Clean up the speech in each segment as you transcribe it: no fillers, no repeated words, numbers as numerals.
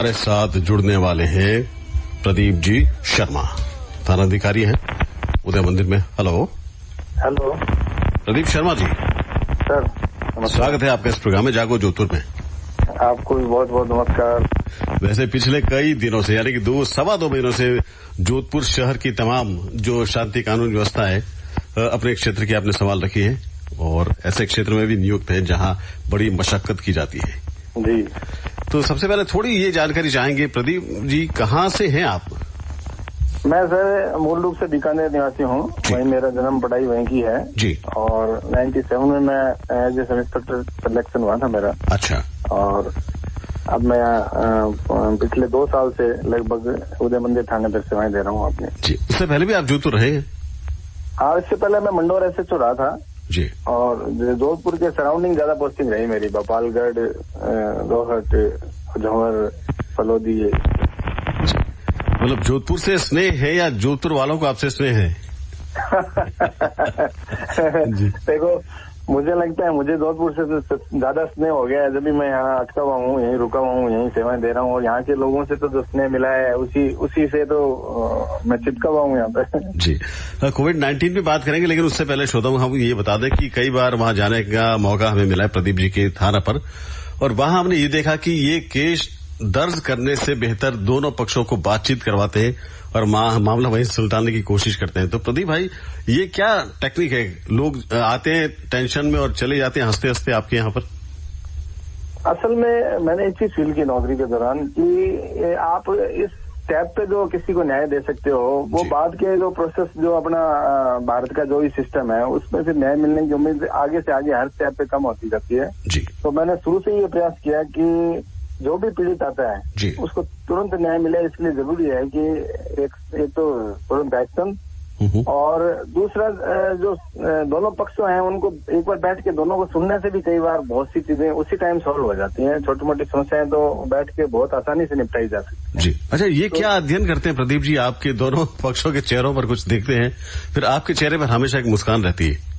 हमारे साथ जुड़ने वाले हैं प्रदीप जी शर्मा, थाना अधिकारी हैं उदय मंदिर में। Hello hello Pradeep Sharma ji sir, स्वागत है आपका इस प्रोग्राम में जागो जोधपुर में। आपको भी बहुत बहुत नमस्कार। वैसे पिछले कई दिनों से यानी कि सवा दो महीनों से जोधपुर शहर की तमाम जो शांति कानून व्यवस्था है अपने क्षेत्र की आपने संभाल रखी है और ऐसे क्षेत्र में भी नियुक्त है जहां बड़ी मशक्कत की जाती है जी। तो सबसे पहले थोड़ी ये जानकारी चाहेंगे प्रदीप जी, कहाँ से हैं आप? मैं सर मूल रूप से बीकानेर निवासी हूँ, वहीं मेरा जन्म पढ़ाई वहीं की है जी। और 97 में मैं as a sub inspector selection हुआ था मेरा। अच्छा। और अब मैं पिछले 2 साल से लगभग उदय मंदिर थाने पर सेवाएं दे रहा हूँ अपने जी। उससे पहले भी आप जोधपुर रहे हैं? हाँ, इससे पहले मैं मंडोर SHO रहा था जी। और जोधपुर के सराउंडिंग ज्यादा पोस्टिंग रही मेरी, भोपालगढ़, रोहट, झंवर, फलोदी। मतलब जोधपुर से स्नेह है या जोधपुर वालों को आपसे स्नेह है? देखो, मुझे लगता है मुझे जोधपुर से ज्यादा स्नेह हो गया है। जब भी मैं यहाँ अटका हुआ हूँ, यहीं रुका हुआ हूँ, यहीं सेवाएं दे रहा हूँ और यहाँ के लोगों से तो जो स्नेह मिला है उसी से तो मैं चिपका हुआ हूँ यहाँ पे जी। कोविड-19 की बात करेंगे, लेकिन उससे पहले श्रोताओं हम ये बता दें कि कई बार वहां जाने का मौका हमें मिला है प्रदीप जी के थाना पर, और वहां हमने ये देखा कि ये केस दर्ज करने से बेहतर दोनों पक्षों को बातचीत करवाते हैं और मामला वहीं सुलझाने की कोशिश करते हैं। तो प्रदीप भाई, ये क्या टेक्निक है? लोग आते हैं टेंशन में और चले जाते हैं हंसते हंसते आपके यहाँ पर। असल में मैंने एक चीज फील की नौकरी के दौरान कि आप इस स्टेप पे जो किसी को न्याय दे सकते हो, वो बाद के जो प्रोसेस जो अपना भारत का जो भी सिस्टम है उसमें से न्याय मिलने की उम्मीद आगे से आगे हर स्टेप पे कम होती जाती है जी। तो मैंने शुरू से ये प्रयास किया कि जो भी पीड़ित आता है उसको तुरंत न्याय मिले। इसलिए जरूरी है कि एक तो तुरंत एक्शन, और दूसरा जो दोनों पक्ष हैं उनको एक बार बैठ के दोनों को सुनने से भी कई बार बहुत सी चीजें उसी टाइम सॉल्व हो जाती हैं। छोटी मोटी समस्याएं तो बैठ के बहुत आसानी से निपटाई जा सकती है जी। अच्छा, ये क्या अध्ययन करते हैं प्रदीप जी? आपके दोनों पक्षों के चेहरों पर कुछ देखते हैं, फिर आपके चेहरे पर हमेशा एक मुस्कान रहती है।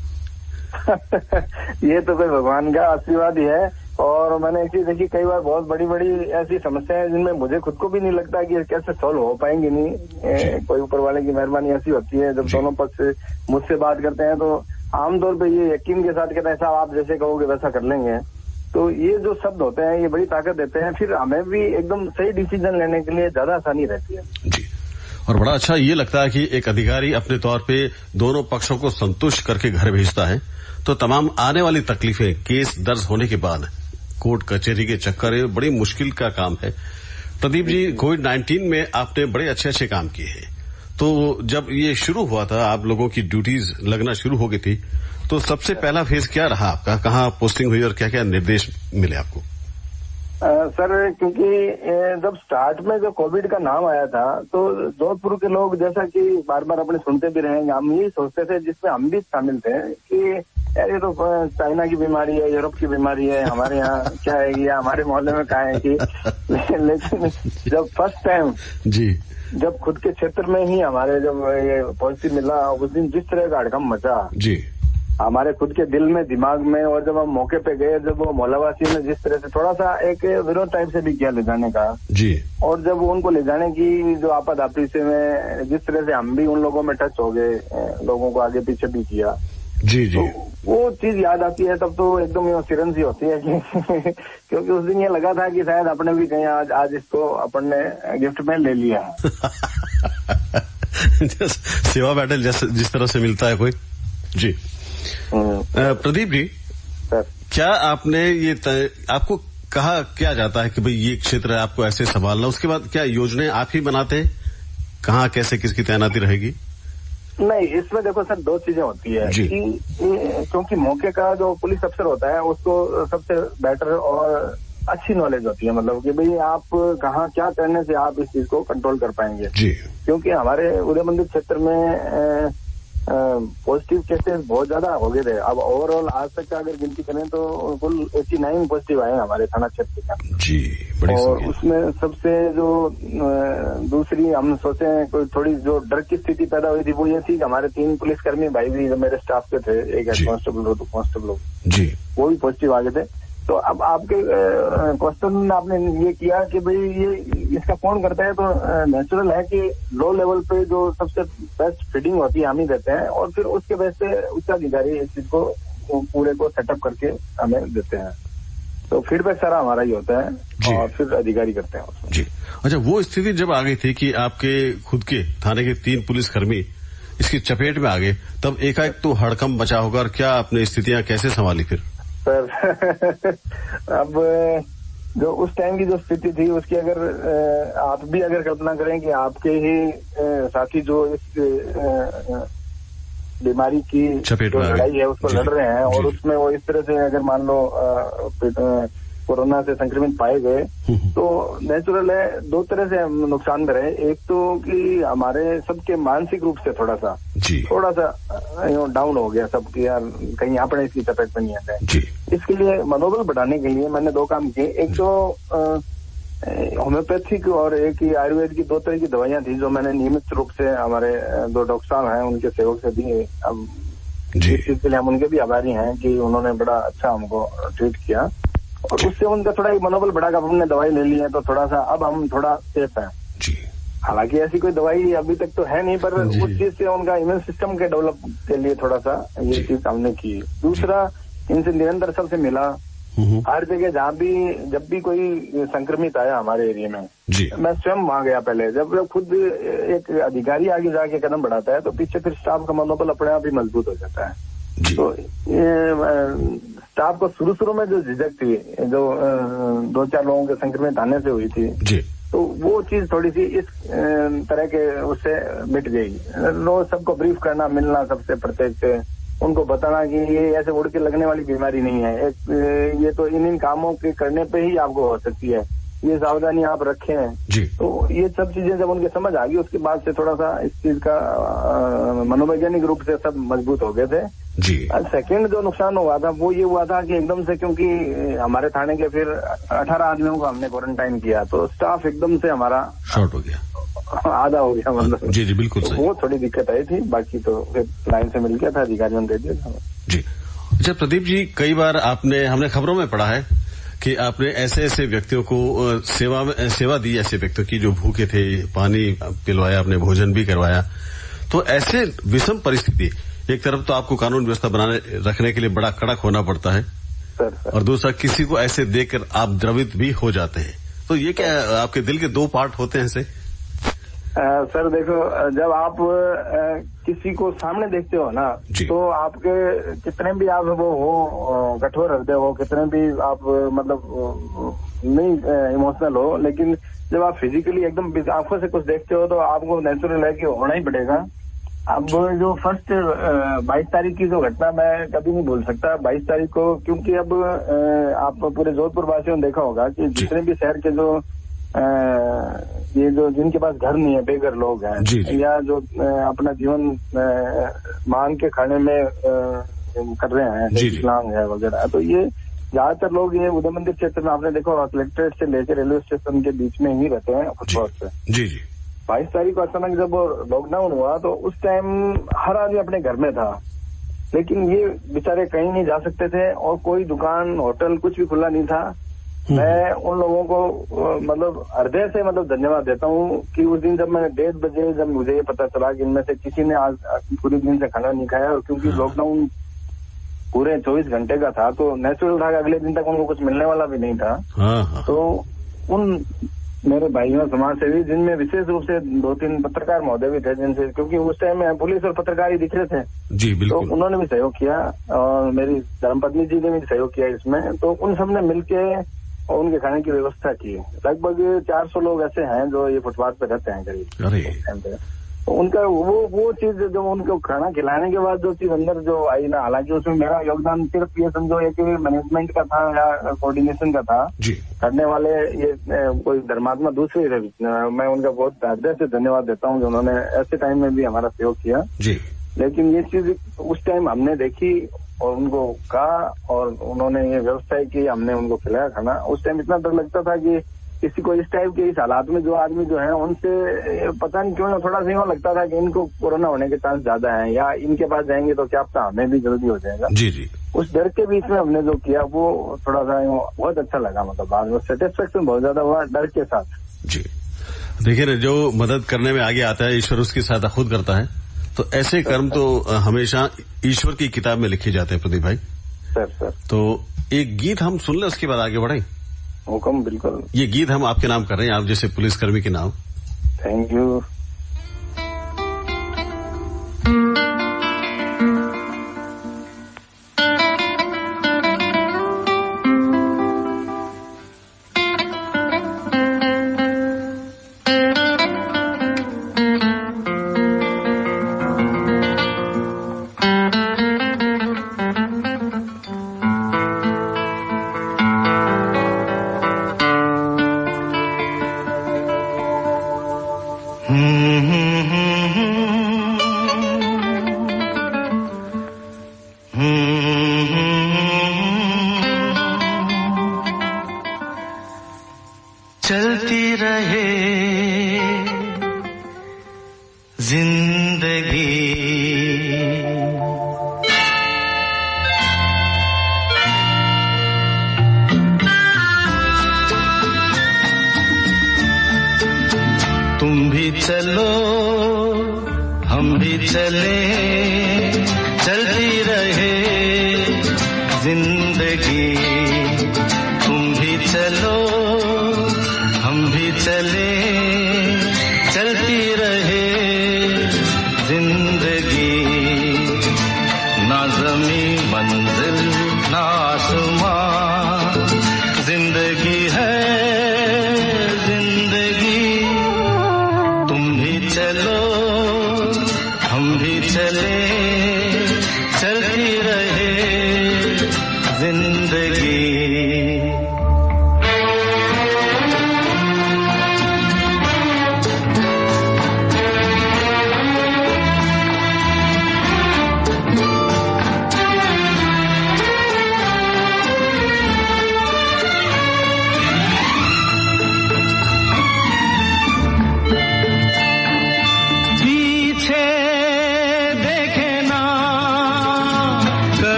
ये तो फिर भगवान का आशीर्वाद ही है। और मैंने एक चीज देखी, कई बार बहुत बड़ी बड़ी ऐसी समस्याएं जिनमें मुझे खुद को भी नहीं लगता कि कैसे सॉल्व हो पाएंगी, नहीं कोई ऊपर वाले की मेहरबानी ऐसी होती है। जब दोनों पक्ष मुझसे बात करते हैं तो आमतौर पे ये यकीन के साथ कहते हैं साहब आप जैसे कहोगे वैसा कर लेंगे। तो ये जो शब्द होते हैं ये बड़ी ताकत देते हैं, फिर हमें भी एकदम सही डिसीजन लेने के लिए ज्यादा आसानी रहती है जी। और बड़ा अच्छा ये लगता है कि एक अधिकारी अपने तौर पे दोनों पक्षों को संतुष्ट करके घर भेजता है, तो तमाम आने वाली तकलीफें केस दर्ज होने के बाद कोर्ट कचहरी के चक्कर, ये बड़ी मुश्किल का काम है। प्रदीप जी, कोविड-19 में आपने बड़े अच्छे काम किए हैं, तो जब ये शुरू हुआ था, आप लोगों की ड्यूटीज लगना शुरू हो गई थी, तो सबसे पहला फेज क्या रहा आपका? कहाँ पोस्टिंग हुई और क्या क्या निर्देश मिले आपको? सर, क्योंकि जब स्टार्ट में जो कोविड का नाम आया था तो जोधपुर के लोग, जैसा कि बार बार अपने सुनते भी रहेंगे, हम यही सोचते थे, जिसमें हम भी शामिल थे, कि यार ये तो चाइना की बीमारी है, यूरोप की बीमारी है, हमारे यहाँ क्या है या हमारे मोहल्ले में क्या है कि लेकिन जब फर्स्ट टाइम जी, जब खुद के क्षेत्र में ही हमारे जब ये पॉजिटिव मिला, उस दिन जिस तरह का हड़कंप मचा जी हमारे खुद के दिल में, दिमाग में, और जब हम मौके पे गए, जब वो मोहल्लावासियों ने जिस तरह से थोड़ा सा एक विरोध टाइप से भी किया ले जाने का जी, और जब उनको ले जाने की जो आपाधापी से में जिस तरह से हम भी उन लोगों में टच हो गए, लोगों को आगे पीछे भी किया जी जी, तो वो चीज याद आती है तब तो एकदम ये सिरन सी होती है कि क्योंकि उस दिन ये लगा था कि शायद अपने भी कहीं आज इसको अपन ने गिफ्ट में ले लिया सेवा मेडल जिस तरह से मिलता है कोई जी। प्रदीप जी सर, क्या आपने ये आपको कहा क्या जाता है कि भाई ये क्षेत्र है, आपको ऐसे संभालना, उसके बाद क्या योजनाएं आप ही बनाते हैं? कहाँ कैसे किसकी तैनाती रहेगी? नहीं, इसमें देखो सर, 2 चीजें होती है कि क्योंकि मौके का जो पुलिस अफसर होता है उसको सबसे बेटर और अच्छी नॉलेज होती है, मतलब कि भाई आप कहाँ क्या करने से आप इस चीज को कंट्रोल कर पाएंगे जी। क्योंकि हमारे उदय मंदिर क्षेत्र में पॉजिटिव केसेस बहुत ज्यादा हो गए थे। अब ओवरऑल आज तक का अगर गिनती करें तो कुल 89 पॉजिटिव आए हमारे थाना क्षेत्र का जी। बड़ी और उसमें सबसे जो दूसरी हम सोचे कोई थोड़ी जो डर की स्थिति पैदा हुई थी वो ये थी कि हमारे 3 पुलिसकर्मी भाई भी जो मेरे स्टाफ के थे, एक हेड कांस्टेबल और 2 कांस्टेबल जी, वो भी पॉजिटिव आ गए थे। तो अब आपके क्वेश्चन में आपने ये किया कि भाई ये इसका कौन करता है, तो नेचुरल है कि लो लेवल पे जो सबसे बेस्ट फीडिंग होती है हम ही देते हैं, और फिर उसके बेस पे उच्च अधिकारी इस चीज को पूरे को सेटअप करके हमें देते हैं। तो फीडबैक सारा हमारा ही होता है और फिर अधिकारी करते हैं जी। अच्छा, वो स्थिति जब आ गई थी कि आपके खुद के थाने के 3 पुलिसकर्मी इसकी चपेट में आ गए, तब एकाएक तो हड़कंप मचा होगा, और क्या आपने स्थितियां कैसे संभाली फिर? सर अब जो उस टाइम की जो स्थिति थी उसकी अगर आप भी अगर कल्पना करें कि आपके ही साथी जो इस बीमारी की जो लड़ाई है उसको लड़ रहे हैं, और उसमें वो इस तरह से अगर मान लो कोरोना से संक्रमित पाए गए, तो नेचुरल है 2 तरह से हम नुकसान में रहे। एक तो कि हमारे सबके मानसिक रूप से थोड़ा सा डाउन हो गया सब, कि यार कहीं अपने इसकी चपेट में नहीं आता है। इसके लिए मनोबल बढ़ाने के लिए मैंने 2 काम किए। एक तो होम्योपैथिक और एक ही आयुर्वेद की 2 तरह की दवाइयां थी जो मैंने नियमित रूप से हमारे 2 डॉक्टर साहब हैं उनके सहयोग से दी। अब इस चीज के लिए हम उनके भी आभारी हैं कि उन्होंने बड़ा अच्छा हमको ट्रीट किया, और उससे उनका थोड़ा ही मनोबल बढ़ा कि हमने दवाई ले ली है तो थोड़ा सा अब हम थोड़ा सेफ हैं। हालांकि ऐसी कोई दवाई अभी तक तो है नहीं, पर उस चीज से उनका इम्यून सिस्टम के डेवलप के लिए थोड़ा सा ये चीज हमने की। दूसरा, इनसे निरंतर सबसे मिला, हर जगह जहाँ भी जब भी कोई संक्रमित आया हमारे एरिया में, मैं स्वयं वहां गया पहले। जब खुद एक अधिकारी आगे जाके कदम बढ़ाता है तो पीछे फिर स्टाफ का मनोबल अपने आप ही मजबूत हो जाता है। तो ये स्टाफ को शुरू में जो झिझक थी, जो 2-4 लोगों के संक्रमित आने से हुई थी, तो वो चीज थोड़ी सी इस तरह के उससे मिट गई। रोज सबको ब्रीफ करना, मिलना सबसे प्रत्येक से, उनको बताना कि ये ऐसे उड़ के लगने वाली बीमारी नहीं है, एक ये तो इन कामों के करने पे ही आपको हो सकती है, ये सावधानी आप रखें। तो ये सब चीजें जब उनके समझ आ गई, उसके बाद से थोड़ा सा इस चीज का मनोवैज्ञानिक रूप से सब मजबूत हो गए थे। सेकंड जो नुकसान हुआ था वो ये हुआ था कि एकदम से, क्योंकि हमारे थाने के फिर 18 आदमियों को हमने क्वारंटाइन किया, तो स्टाफ एकदम से हमारा शॉर्ट हो गया, आधा हो गया मतलब। जी बिल्कुल सही। वो थोड़ी दिक्कत आई थी, बाकी तो फिर लाइन से मिल गया था, अधिकारियों ने दे दिया था। जी। अच्छा प्रदीप जी, कई बार हमने खबरों में पढ़ा है कि आपने ऐसे व्यक्तियों को सेवा दी, ऐसे व्यक्तियों की जो भूखे थे, पानी पिलवाया, आपने भोजन भी करवाया। तो ऐसे विषम परिस्थिति, एक तरफ तो आपको कानून व्यवस्था रखने के लिए बड़ा कड़क होना पड़ता है, और दूसरा किसी को ऐसे देखकर आप द्रवित भी हो जाते हैं, तो ये क्या आपके दिल के 2 पार्ट होते हैं? सर देखो, जब आप किसी को सामने देखते हो ना, तो आपके कितने भी आप वो हो कठोर हृदय हो, कितने भी आप मतलब नहीं इमोशनल हो, लेकिन जब आप फिजिकली एकदम आंखों से कुछ देखते हो तो आपको नेचुरल है कि होना ही पड़ेगा। अब जो फर्स्ट 22 तारीख की जो घटना मैं कभी नहीं भूल सकता, 22 तारीख को, क्योंकि अब आप पूरे जोधपुर वासियों ने देखा होगा कि जितने भी शहर के जो ये जो जिनके पास घर नहीं है, बेघर लोग हैं, या जो अपना जीवन मांग के खाने में कर रहे हैं, विकलांग है वगैरह, तो ये ज्यादातर लोग ये उदय मंदिर क्षेत्र में आपने देखा कलेक्ट्रेट से लेकर रेलवे स्टेशन के बीच में ही रहते हैं फुटपाथ से। 22 तारीख को अचानक जब लॉकडाउन हुआ तो उस टाइम हर आदमी अपने घर में था, लेकिन ये बेचारे कहीं नहीं जा सकते थे, और कोई दुकान, होटल कुछ भी खुला नहीं था। मैं उन लोगों को मतलब हृदय से मतलब धन्यवाद देता हूँ कि उस दिन जब मैंने 1:30 बजे जब मुझे ये पता चला कि इनमें से किसी ने आज पूरे दिन से खाना नहीं खाया, और क्योंकि लॉकडाउन पूरे 24 घंटे का था, तो नेचुरल था कि अगले दिन तक उनको कुछ मिलने वाला भी नहीं था। तो उन मेरे भाइयों समाज सेवी, जिनमें विशेष रूप से 2-3 पत्रकार महोदय भी थे, जिनसे, क्योंकि उस टाइम में पुलिस और पत्रकार ही दिख रहे थे, जी बिल्कुल, तो उन्होंने भी सहयोग किया, और मेरी धर्मपत्नी जी ने भी सहयोग किया इसमें। तो उन सब ने मिलके और उनके खाने की व्यवस्था की। लगभग 400 लोग ऐसे हैं जो ये फुटपाथ पे रहते हैं करीब। तो उनका वो चीज जो उनको खाना खिलाने के बाद जो चीज अंदर जो आई ना, हालांकि उसमें मेरा योगदान सिर्फ ये समझो एक मैनेजमेंट का था या कोऑर्डिनेशन का था, करने वाले ये कोई धर्मात्मा दूसरे थे। मैं उनका बहुत हृदय से धन्यवाद देता हूँ कि उन्होंने ऐसे टाइम में भी हमारा सहयोग किया। लेकिन ये चीज उस टाइम हमने देखी और उनको कहा, और उन्होंने ये व्यवस्था की, हमने उनको खिलाया खाना। उस टाइम इतना डर लगता था कि किसी को इस टाइप के इस हालात में जो आदमी जो है उनसे पता नहीं क्यों थोड़ा सा यूँ लगता था कि इनको कोरोना होने के चांस ज्यादा है, या इनके पास जाएंगे तो क्या पता हमें भी जल्दी हो जाएगा। उस डर के बीच में हमने जो किया वो थोड़ा सा बहुत अच्छा लगा, मतलब बाद में सेटिस्फेक्शन बहुत ज्यादा हुआ डर के साथ। जी देखिए ना, जो मदद करने में आगे आता है ईश्वर उसकी सहायता खुद करता है, तो ऐसे कर्म तो हमेशा ईश्वर की किताब में लिखे जाते हैं प्रदीप भाई। सर तो एक गीत हम सुन ले, उसके बाद आगे बढ़े। हुक्म, बिल्कुल। ये गीत हम आपके नाम कर रहे हैं, आप जैसे पुलिसकर्मी के नाम। Thank you. चलती रहे जिंदगी, तुम भी चलो हम भी चले, चलती रहे जिंदगी, तुम भी चलो हम भी चले, चलती रहे जिंदगी, ना ज़मीं मंजिल ना आसमां, जिंदगी है जिंदगी, तुम भी चलो हम भी चले, चलती रहे जिंदगी।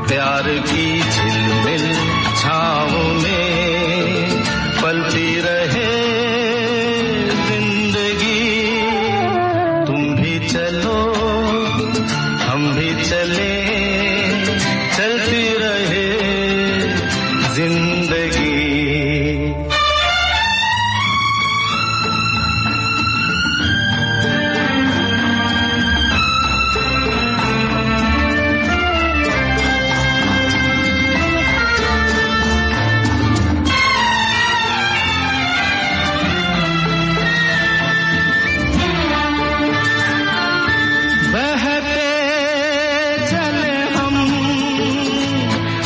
प्यार की झिलमिल छाँव में पलती रहे जिंदगी, तुम भी चलो हम भी चले, चलती रहे जिंदगी।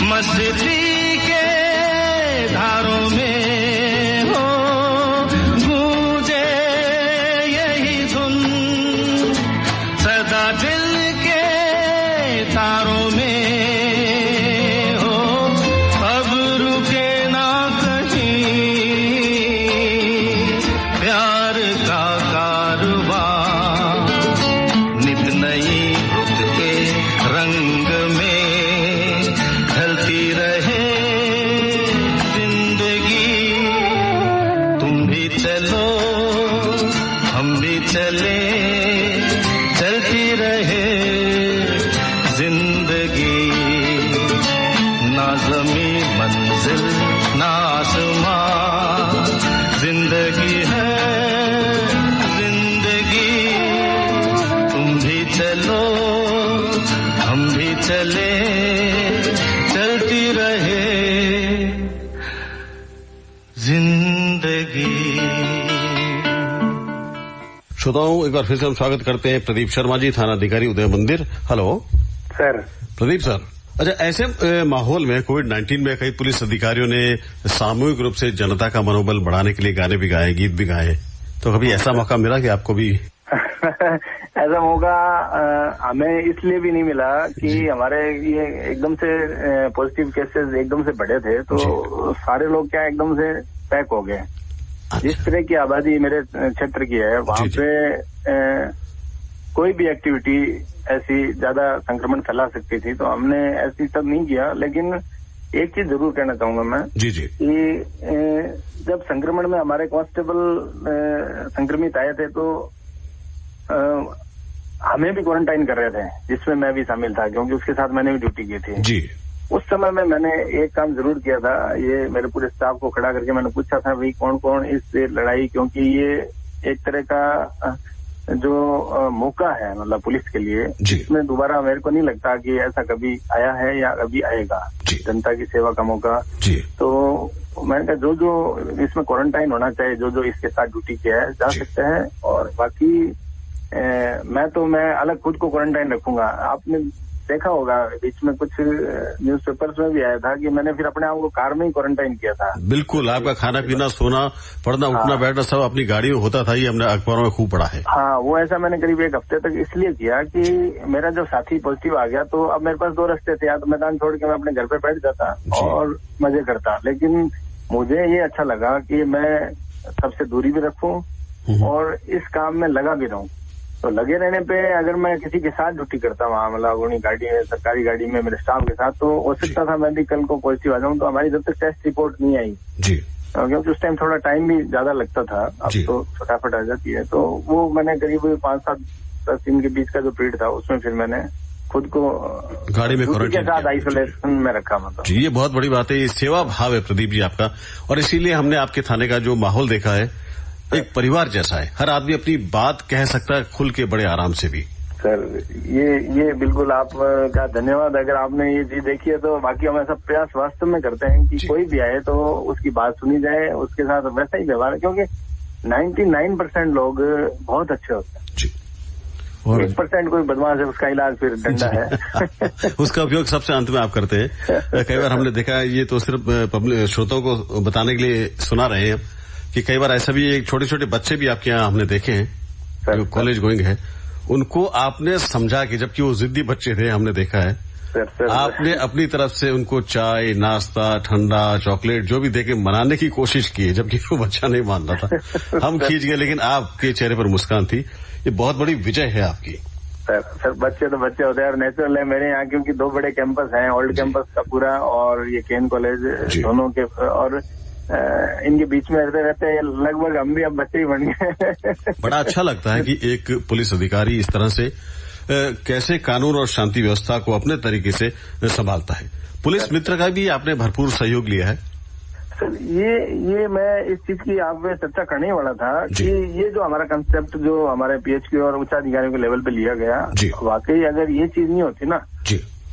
मस्ती के धारों में हो गूंजे यही धुन, सदा दिल के तारों में हो, अब रुके ना कहीं प्यार का कारवां, नित नई रुत के रंग में ढलती रहे जिंदगी, तुम भी चलो हम भी चले, चलती रहे जिंदगी, ना ज़मीं मंजिल ना आसमां, जिंदगी है जिंदगी, तुम भी चलो हम भी चले, चलती रहे जिंदगी। श्रोताओं, एक बार फिर से हम स्वागत करते हैं प्रदीप शर्मा जी, थाना अधिकारी उदय मंदिर। Hello sir. प्रदीप सर, अच्छा, ऐसे माहौल में कोविड-19 में कई पुलिस अधिकारियों ने सामूहिक रूप से जनता का मनोबल बढ़ाने के लिए गाने भी गाए, गीत भी गाए, तो कभी ऐसा मौका मिला कि आपको भी? ऐसा मौका हमें इसलिए भी नहीं मिला कि हमारे ये एकदम से पॉजिटिव केसेस एकदम से बढ़े थे, तो सारे लोग क्या एकदम से पैक हो गए। जिस तरह की आबादी मेरे क्षेत्र की है, वहाँ पे कोई भी एक्टिविटी ऐसी ज्यादा संक्रमण फैला सकती थी, तो हमने ऐसी सब नहीं किया। लेकिन एक चीज जरूर कहना चाहूंगा मैं जी कि जब संक्रमण में हमारे कांस्टेबल संक्रमित आए थे, तो हमें भी क्वारंटाइन कर रहे थे, जिसमें मैं भी शामिल था, क्योंकि उसके साथ मैंने भी ड्यूटी की थी जी। उस समय में मैंने एक काम जरूर किया था, ये मेरे पूरे स्टाफ को खड़ा करके मैंने पूछा था भाई कौन कौन इस लड़ाई, क्योंकि ये एक तरह का जो मौका है मतलब पुलिस के लिए, इसमें दोबारा मेरे को नहीं लगता कि ऐसा कभी आया है या कभी आएगा, जनता की सेवा का मौका। तो मैंने कहा जो जो इसमें क्वारंटाइन होना चाहिए, जो जो इसके साथ ड्यूटी किया है जा सकते हैं, और बाकी मैं अलग खुद को क्वारंटाइन रखूंगा। आपने देखा होगा बीच में कुछ न्यूज़पेपर्स में भी आया था कि मैंने फिर अपने आप को कार में ही क्वारंटाइन किया था। बिल्कुल, आपका खाना पीना, सोना, पढ़ना, उठना, बैठना सब अपनी गाड़ी में होता था, ये हमने अखबारों में खूब पढ़ा है। हाँ, वो ऐसा मैंने करीब एक हफ्ते तक इसलिए किया कि मेरा जब साथी पॉजिटिव आ गया, तो अब मेरे पास दो रास्ते थे, या तो मैदान छोड़ के मैं अपने घर पे बैठ जाता और मजे करता, लेकिन मुझे ये अच्छा लगा कि मैं सबसे दूरी भी रखूं और इस काम में लगा भी रहूं। तो लगे रहने पे अगर मैं किसी के साथ ड्यूटी करता वहाँ, मतलब अपनी गाड़ी में, सरकारी गाड़ी में मेरे स्टाफ के साथ, तो हो सकता था मैं भी कल को पॉजिटिव आ जाऊँ। तो हमारी जब तक टेस्ट रिपोर्ट नहीं आई जी, क्योंकि उस टाइम थोड़ा टाइम भी ज्यादा लगता था, अब तो फटाफट आ जाती है, तो वो मैंने करीब 5-7-10 दिन के बीच का जो पीरियड था, उसमें फिर मैंने खुद को गाड़ी में के साथ आइसोलेशन में रखा। मतलब जी, ये बहुत बड़ी बात है, ये सेवा भाव है प्रदीप जी आपका, और इसीलिए हमने आपके थाने का जो माहौल देखा है एक परिवार जैसा है, हर आदमी अपनी बात कह सकता है खुल के, बड़े आराम से भी। सर ये बिल्कुल आपका धन्यवाद, अगर आपने ये चीज देखी है, तो बाकी हम ऐसा प्रयास वास्तव में करते हैं कि कोई भी आए तो उसकी बात सुनी जाए, उसके साथ वैसा ही व्यवहार है, क्योंकि 99% लोग बहुत अच्छे होते हैं जी, और 1% कोई बदमाश है, उसका इलाज फिर डंडा है उसका उपयोग सबसे अंत में आप करते हैं। कई बार हमने देखा है, ये तो सिर्फ पब्लिक श्रोताओं को बताने के लिए सुना रहे हैं कि कई बार ऐसा भी एक छोटे छोटे बच्चे भी आपके यहाँ हमने देखे हैं जो कॉलेज गोइंग है, उनको आपने समझा कि जबकि वो जिद्दी बच्चे थे, हमने देखा है, आपने अपनी तरफ से उनको चाय, नाश्ता, ठंडा, चॉकलेट जो भी देके मनाने की कोशिश की है, जबकि वो बच्चा नहीं मान रहा था। हम खींच गए, लेकिन आपके चेहरे पर मुस्कान थी। ये बहुत बड़ी विजय है आपकी। सर बच्चे तो बच्चे होते हैं और नेचुरल है मेरे यहाँ, क्योंकि 2 बड़े कैंपस हैं, ओल्ड कैंपस का पूरा और ये केन कॉलेज, दोनों के, और इनके बीच में रहते लगभग हम भी अब बच्चे ही बन गए। बड़ा अच्छा लगता है कि एक पुलिस अधिकारी इस तरह से कैसे कानून और शांति व्यवस्था को अपने तरीके से संभालता है। पुलिस मित्र का भी आपने भरपूर सहयोग लिया है। सर ये मैं इस चीज की आप में चर्चा करने वाला था कि ये जो हमारा कंसेप्ट जो हमारे पीएचक्यू और उच्च अधिकारियों के लेवल पे लिया गया, वाकई अगर ये चीज नहीं होती ना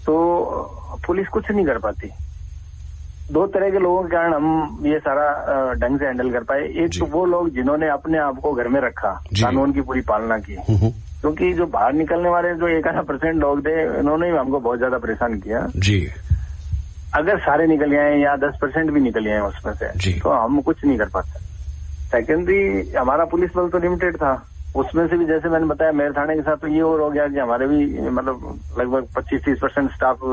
तो पुलिस कुछ नहीं कर पाती। 2 तरह के लोगों के कारण हम ये सारा ढंग से हैंडल कर पाए। एक तो वो लोग जिन्होंने अपने आप को घर में रखा, कानून की पूरी पालना की, क्योंकि जो बाहर निकलने वाले जो 1-8% लोग थे, इन्होंने ही हमको बहुत ज्यादा परेशान किया जी। अगर सारे निकल आए या 10% भी निकल आए उसमें से, तो हम कुछ नहीं कर पाते। सेकेंडरी, हमारा पुलिस बल तो लिमिटेड था, उसमें से भी जैसे मैंने बताया मेरे थाने के साथ तो ये और हो गया कि हमारे भी मतलब लगभग 25-30% स्टाफ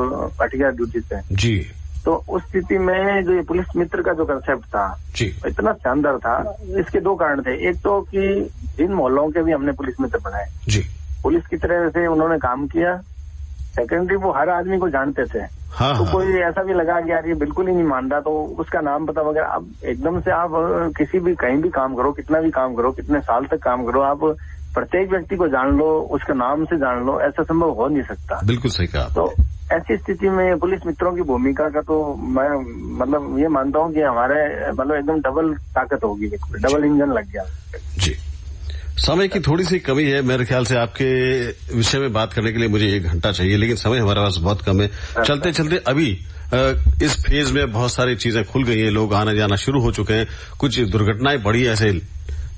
हट गया ड्यूटी से जी। तो उस स्थिति में जो ये पुलिस मित्र का जो कंसेप्ट था जी, इतना शानदार था। इसके 2 कारण थे। एक तो कि इन मोहल्लों के भी हमने पुलिस मित्र बनाए जी, पुलिस की तरह से उन्होंने काम किया। सेकेंडरी, वो हर आदमी को जानते थे। तो कोई ऐसा भी लगा कि यार ये बिल्कुल ही नहीं मान रहा, तो उसका नाम पता वगैरह। अब एकदम से आप किसी भी कहीं भी काम करो, कितना भी काम करो, कितने साल तक काम करो, आप प्रत्येक व्यक्ति को जान लो, उसके नाम से जान लो, ऐसा संभव हो नहीं सकता। बिल्कुल सही कहा। तो ऐसी स्थिति में पुलिस मित्रों की भूमिका का तो मैं मतलब ये मानता हूँ कि हमारे मतलब एकदम डबल ताकत होगी, डबल इंजन लग गया जी। समय की थोड़ी सी कमी है, मेरे ख्याल से आपके विषय में बात करने के लिए मुझे 1 घंटा चाहिए, लेकिन समय हमारे पास बहुत कम है। चलते चलते अभी इस फेज में बहुत सारी चीजें खुल गई हैं, लोग आना जाना शुरू हो चुके हैं, कुछ दुर्घटनाएं बढ़ी ऐसे,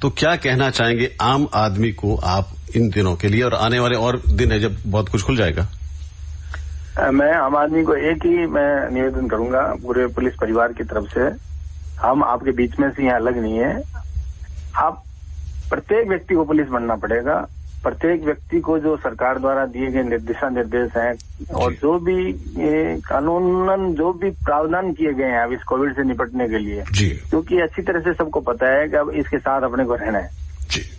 तो क्या कहना चाहेंगे आम आदमी को आप इन दिनों के लिए, और आने वाले और दिन है जब बहुत कुछ खुल जाएगा? मैं आम आदमी को एक ही मैं निवेदन करूंगा पूरे पुलिस परिवार की तरफ से, हम आपके बीच में से यहाँ अलग नहीं है। आप प्रत्येक व्यक्ति को पुलिस बनना पड़ेगा। प्रत्येक व्यक्ति को जो सरकार द्वारा दिए गए दिशा निर्देश हैं और जो भी कानूनन जो भी प्रावधान किए गए हैं अब इस कोविड से निपटने के लिए, क्योंकि अच्छी तरह से सबको पता है कि अब इसके साथ अपने को रहना है,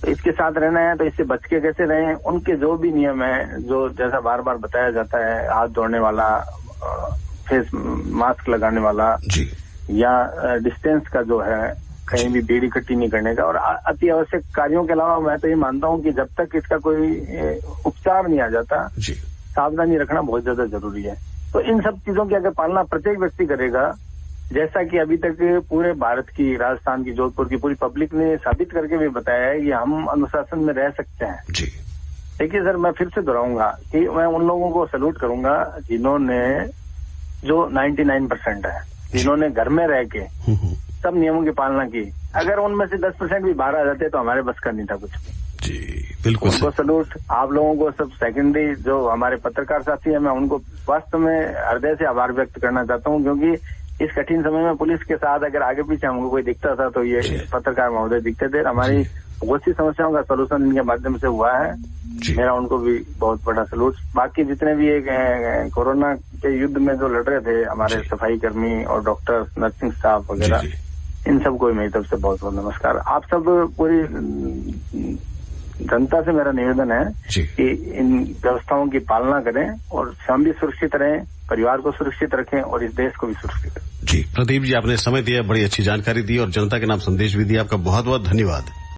तो इसके साथ रहना है, तो इससे बच के कैसे रहें, उनके जो भी नियम है, जो जैसा बार बार बताया जाता है, हाथ धोने वाला, फेस मास्क लगाने वाला या डिस्टेंस का जो है, कहीं भी भीड़ इकट्ठी नहीं करने का, और अति आवश्यक कार्यों के अलावा मैं तो ये मानता हूं कि जब तक इसका कोई उपचार नहीं आ जाता, सावधानी रखना बहुत ज्यादा जरूरी है। तो इन सब चीजों की अगर पालना प्रत्येक व्यक्ति करेगा, जैसा कि अभी तक पूरे भारत की, राजस्थान की, जोधपुर की पूरी पब्लिक ने साबित करके भी बताया है कि हम अनुशासन में रह सकते हैं। देखिए सर, मैं फिर से दोहराऊंगा कि मैं उन लोगों को सैल्यूट करूंगा जिन्होंने, जो 99% है, जिन्होंने घर में रह के सब नियमों की पालना की। अगर उनमें से 10% भी बाहर आ जाते तो हमारे बस का नहीं था कुछ भी। जी बिल्कुल, उनको सैल्यूट। आप लोगों को सब सेकेंडरी जो हमारे पत्रकार साथी हैं, मैं उनको वास्तव में हृदय से आभार व्यक्त करना चाहता हूं, क्योंकि इस कठिन समय में पुलिस के साथ अगर आगे पीछे हमको कोई दिखता था तो ये पत्रकार महोदय दिखते थे। हमारी बहुत सी समस्याओं का सलूशन इनके माध्यम से हुआ है। मेरा उनको भी बहुत बड़ा सैल्यूट। बाकी जितने भी एक कोरोना के युद्ध में जो लड़ रहे थे हमारे सफाई कर्मी और डॉक्टर, नर्सिंग स्टाफ वगैरह, इन सबको मेरी तरफ से बहुत बहुत नमस्कार। आप सब पूरी जनता से मेरा निवेदन है कि इन व्यवस्थाओं की पालना करें और स्वयं भी सुरक्षित रहें, परिवार को सुरक्षित रखें और इस देश को भी सुरक्षित रखें। जी प्रदीप जी, आपने समय दिया, बड़ी अच्छी जानकारी दी और जनता के नाम संदेश भी दिया। आपका बहुत बहुत धन्यवाद।